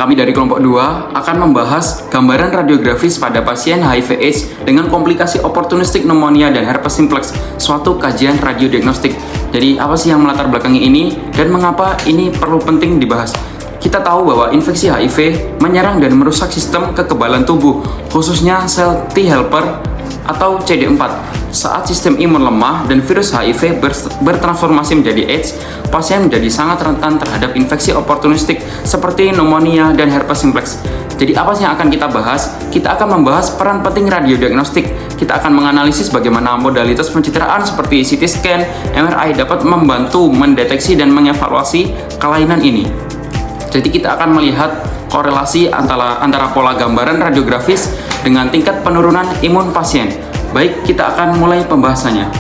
Kami dari kelompok 2 akan membahas gambaran radiografis pada pasien HIV/AIDS dengan komplikasi opportunistic pneumonia dan herpes simplex, suatu kajian radiodiagnostik. Jadi apa sih yang melatar belakangi ini dan mengapa ini perlu penting dibahas? Kita tahu bahwa infeksi HIV menyerang dan merusak sistem kekebalan tubuh, khususnya sel T helper atau CD4. Saat sistem imun lemah dan virus HIV bertransformasi menjadi AIDS, pasien menjadi sangat rentan terhadap infeksi oportunistik seperti pneumonia dan herpes simplex. Jadi apa sih yang akan kita bahas? Kita akan membahas peran penting radiodiagnostik. Kita akan menganalisis bagaimana modalitas pencitraan seperti CT scan, MRI dapat membantu mendeteksi dan mengevaluasi kelainan ini. Jadi kita akan melihat korelasi antara pola gambaran radiografis dengan tingkat penurunan imun pasien. Baik, kita akan mulai pembahasannya.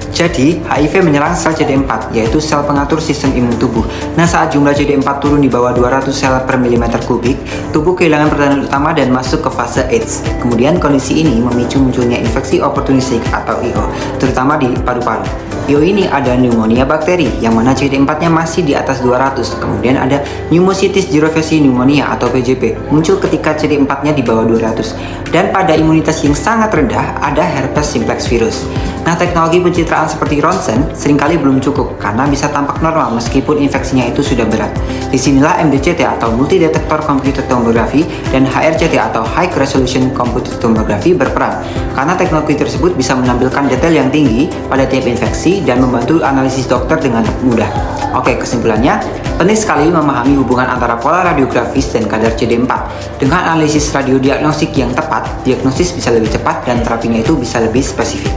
Jadi, HIV menyerang sel CD4, yaitu sel pengatur sistem imun tubuh. Nah, saat jumlah CD4 turun di bawah 200 sel per milimeter kubik, tubuh kehilangan peranan utama dan masuk ke fase AIDS. Kemudian, kondisi ini memicu munculnya infeksi oportunistik atau IO, terutama di paru-paru. IO ini ada pneumonia bakteri, yang mana CD4-nya masih di atas 200. Kemudian ada pneumocystis jirovecii pneumonia atau PJP, muncul ketika CD4-nya di bawah 200. Dan pada imunitas yang sangat rendah, ada herpes simplex virus. Nah, teknologi pencitraan seperti ronsen seringkali belum cukup karena bisa tampak normal meskipun infeksinya itu sudah berat. Disinilah MDCT atau Multi Detector Computed Tomography dan HRCT atau High Resolution Computed Tomography berperan, karena teknologi tersebut bisa menampilkan detail yang tinggi pada tiap infeksi dan membantu analisis dokter dengan mudah. Oke, kesimpulannya, penting sekali memahami hubungan antara pola radiografis dan kadar CD4. Dengan analisis radiodiagnostik yang tepat, diagnosis bisa lebih cepat dan terapinya itu bisa lebih spesifik.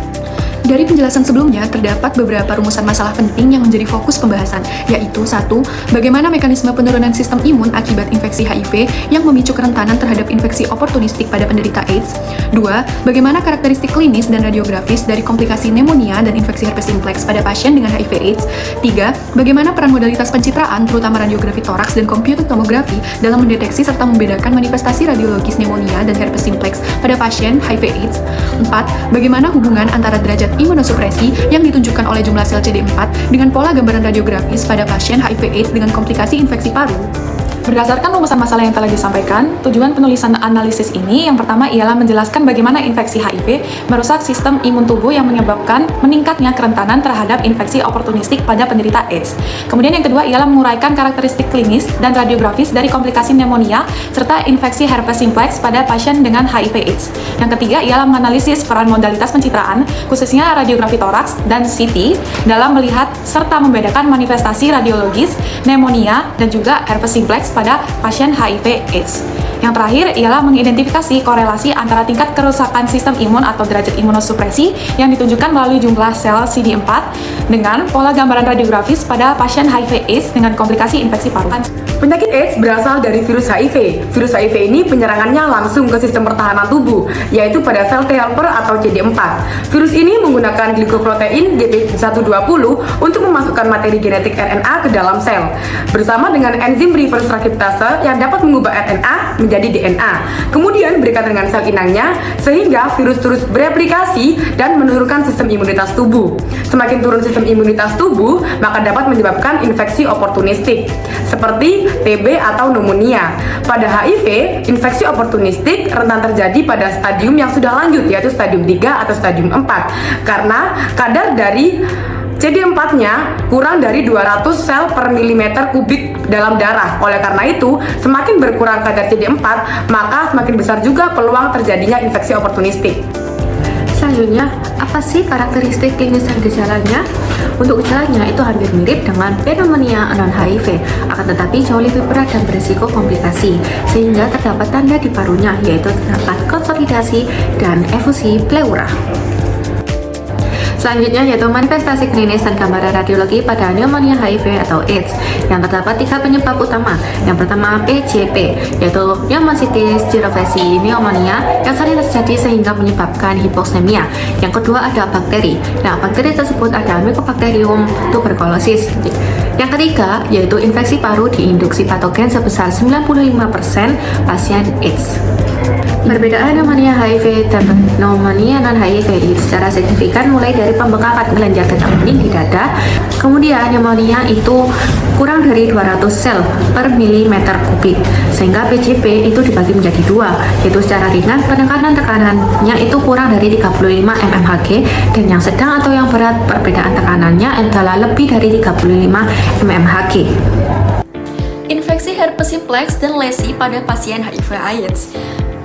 Dari penjelasan sebelumnya, terdapat beberapa rumusan masalah penting yang menjadi fokus pembahasan, yaitu 1. Bagaimana mekanisme penurunan sistem imun akibat infeksi HIV yang memicu kerentanan terhadap infeksi oportunistik pada penderita AIDS. 2. Bagaimana karakteristik klinis dan radiografis dari komplikasi pneumonia dan infeksi herpes simplex pada pasien dengan HIV/AIDS. 3. Bagaimana peran modalitas pencitraan, terutama radiografi toraks dan computed tomography, dalam mendeteksi serta membedakan manifestasi radiologis pneumonia dan herpes simplex pada pasien HIV/AIDS. 4. Bagaimana hubungan antara derajat imunosupresi yang ditunjukkan oleh jumlah sel CD4 dengan pola gambaran radiografis pada pasien HIV/AIDS dengan komplikasi infeksi paru. Berdasarkan rumusan masalah yang telah disampaikan, tujuan penulisan analisis ini yang pertama ialah menjelaskan bagaimana infeksi HIV merusak sistem imun tubuh yang menyebabkan meningkatnya kerentanan terhadap infeksi oportunistik pada penderita AIDS. Kemudian yang kedua ialah menguraikan karakteristik klinis dan radiografis dari komplikasi pneumonia serta infeksi herpes simplex pada pasien dengan HIV/AIDS. Yang ketiga ialah menganalisis peran modalitas pencitraan, khususnya radiografi toraks dan CT, dalam melihat serta membedakan manifestasi radiologis pneumonia dan juga herpes simplex pada pasien HIV/AIDS. Yang terakhir ialah mengidentifikasi korelasi antara tingkat kerusakan sistem imun atau derajat imunosupresi yang ditunjukkan melalui jumlah sel CD4 dengan pola gambaran radiografis pada pasien HIV/AIDS dengan komplikasi infeksi paru. Penyakit AIDS berasal dari virus HIV. Virus HIV ini penyerangannya langsung ke sistem pertahanan tubuh, yaitu pada sel T helper atau CD4. Virus ini menggunakan glikoprotein GP120 untuk memasukkan materi genetik RNA ke dalam sel, bersama dengan enzim reverse transkriptase yang dapat mengubah RNA menjadi DNA. Kemudian berikatan dengan sel inangnya, sehingga virus terus bereplikasi dan menurunkan sistem imunitas tubuh. Semakin turun sistem imunitas tubuh, maka dapat menyebabkan infeksi oportunistik, seperti TB atau pneumonia. Pada HIV, infeksi oportunistik rentan terjadi pada stadium yang sudah lanjut, yaitu stadium 3 atau stadium 4, karena kadar dari CD4-nya kurang dari 200 sel per milimeter kubik dalam darah. Oleh karena itu, semakin berkurang kadar CD4, maka semakin besar juga peluang terjadinya infeksi oportunistik. Selanjutnya, apa sih karakteristik klinis dan gejalanya? Untuk gejalanya itu hampir mirip dengan pneumonia non-HIV, akan tetapi jauh lebih berat dan berisiko komplikasi, sehingga terdapat tanda di parunya, yaitu terdapat konsolidasi dan efusi pleura. Selanjutnya yaitu manifestasi klinis dan gambaran radiologi pada pneumonia HIV atau AIDS, yang terdapat 3 penyebab utama. Yang pertama PJP, yaitu pneumocystis jirovecii pneumonia yang sering terjadi sehingga menyebabkan hipoksemia. Yang kedua ada bakteri. Nah, bakteri tersebut ada Mycobacterium tuberculosis. Yang ketiga yaitu infeksi paru diinduksi patogen sebesar 95% pasien AIDS. Perbedaan pneumonia HIV dan pneumonia non-HIV secara signifikan mulai dari pembengkakan kelenjar getah bening di dada. Kemudian pneumonia itu kurang dari 200 sel per milimeter kubik, sehingga PJP itu dibagi menjadi dua, yaitu secara ringan penekanan tekanannya itu kurang dari 35 mmHg, dan yang sedang atau yang berat perbedaan tekanannya adalah lebih dari 35 mmHg. Infeksi herpes simplex dan lesi pada pasien HIV/AIDS.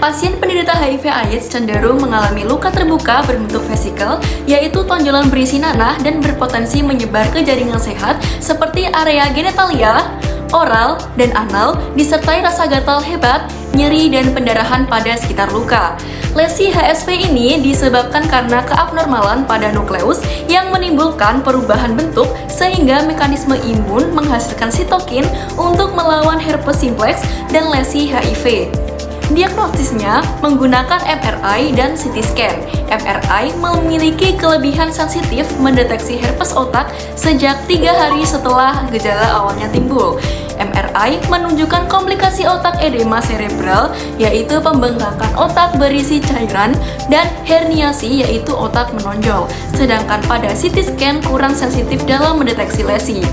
Pasien penderita HIV/AIDS cenderung mengalami luka terbuka berbentuk vesikel, yaitu tonjolan berisi nanah dan berpotensi menyebar ke jaringan sehat seperti area genitalia, oral, dan anal, disertai rasa gatal hebat, nyeri, dan pendarahan pada sekitar luka. Lesi HSV ini disebabkan karena keabnormalan pada nukleus yang menimbulkan perubahan bentuk sehingga mekanisme imun menghasilkan sitokin untuk melawan herpes simplex dan lesi HIV. Diagnosisnya menggunakan MRI dan CT scan. MRI memiliki kelebihan sensitif mendeteksi herpes otak sejak 3 hari setelah gejala awalnya timbul. MRI menunjukkan komplikasi otak edema cerebral, yaitu pembengkakan otak berisi cairan, dan herniasi, yaitu otak menonjol. Sedangkan pada CT scan kurang sensitif dalam mendeteksi lesi.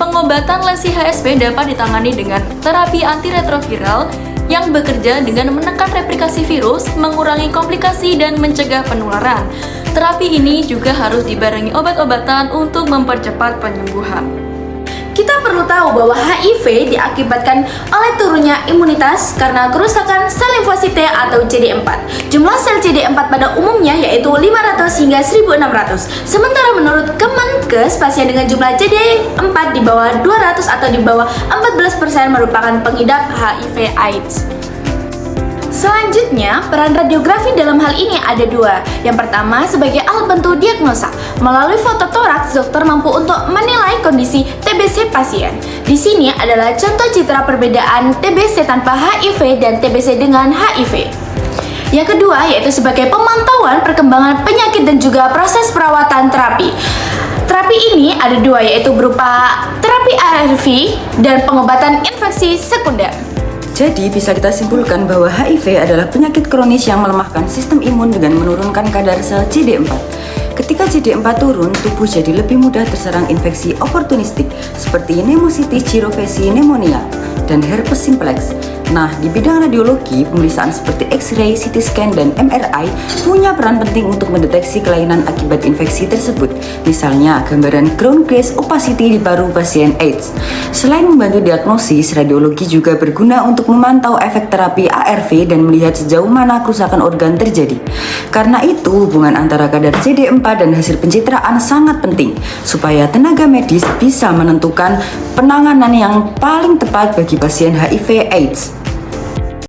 Pengobatan lesi HSV dapat ditangani dengan terapi antiretroviral yang bekerja dengan menekan replikasi virus, mengurangi komplikasi, dan mencegah penularan. Terapi ini juga harus dibarengi obat-obatan untuk mempercepat penyembuhan. Kita perlu tahu bahwa HIV diakibatkan oleh turunnya imunitas karena kerusakan sel limfosit T atau CD4. Jumlah sel CD4 pada umumnya yaitu 500 hingga 1600. Sementara menurut Kemenkes, pasien dengan jumlah CD4 di bawah 200 atau di bawah 14% merupakan pengidap HIV/AIDS. Selanjutnya, peran radiografi dalam hal ini ada dua. Yang pertama, sebagai alat bantu diagnosa. Melalui foto toraks, dokter mampu untuk menilai kondisi TBC pasien. Di sini adalah contoh citra perbedaan TBC tanpa HIV dan TBC dengan HIV. Yang kedua, yaitu sebagai pemantauan perkembangan penyakit dan juga proses perawatan terapi. Terapi ini ada dua, yaitu berupa terapi ARV dan pengobatan infeksi sekunder. Jadi bisa kita simpulkan bahwa HIV adalah penyakit kronis yang melemahkan sistem imun dengan menurunkan kadar sel CD4. Ketika CD4 turun, tubuh jadi lebih mudah terserang infeksi oportunistik seperti pneumocystis jirovecii pneumonia dan herpes simplex. Nah, di bidang radiologi, pemeriksaan seperti X-ray, CT scan, dan MRI punya peran penting untuk mendeteksi kelainan akibat infeksi tersebut. Misalnya, gambaran ground glass opacity di paru pasien AIDS. Selain membantu diagnosis, radiologi juga berguna untuk memantau efek terapi ARV dan melihat sejauh mana kerusakan organ terjadi. Karena itu, hubungan antara kadar CD4 dan hasil pencitraan sangat penting, supaya tenaga medis bisa menentukan penanganan yang paling tepat bagi pasien HIV/AIDS.